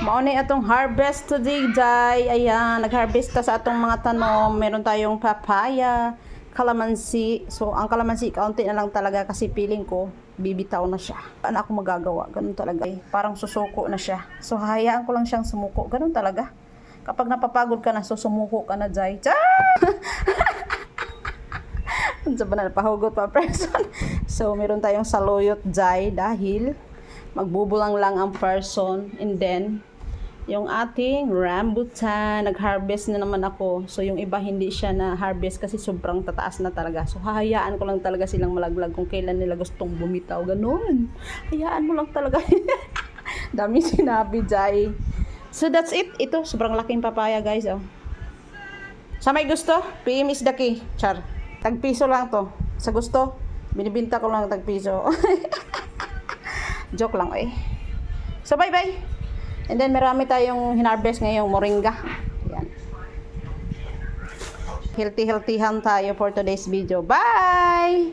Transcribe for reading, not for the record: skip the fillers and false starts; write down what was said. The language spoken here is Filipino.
Mauna atong harvest today, Jai. Ayan, nag-harvest ta sa atong mga tanom. Meron tayong papaya, kalamansi. So, ang kalamansi, kaunti na lang talaga kasi feeling ko, bibitaw na siya. Ano ako magagawa? Ganun talaga. Parang susuko na siya. So, hayaan ko lang siyang sumuko. Ganun talaga. Kapag napapagod ka na, so sumuko ka na, Jai. Sa banal, pahugot pa person. So, meron tayong saluyot, Jai, dahil magbubulang lang ang person. And then, yung ating rambutan, nag-harvest na naman ako. So, yung iba hindi siya na-harvest kasi sobrang tataas na talaga. So, hahayaan ko lang talaga silang malaglag kung kailan nila gustong bumitaw. Ganun. Hayaan mo lang talaga. Dami sinabi, Jai. So, that's it. Ito, sobrang laking papaya, guys. Oh. Sa may gusto, PM is the key. Char. Tagpiso lang to. Sa gusto, binibinta ko lang tagpiso. Joke lang, eh. So, bye-bye. And then, marami tayong hinarvest ngayong moringa. Yan. Healthy-healthyhan tayo for today's video. Bye!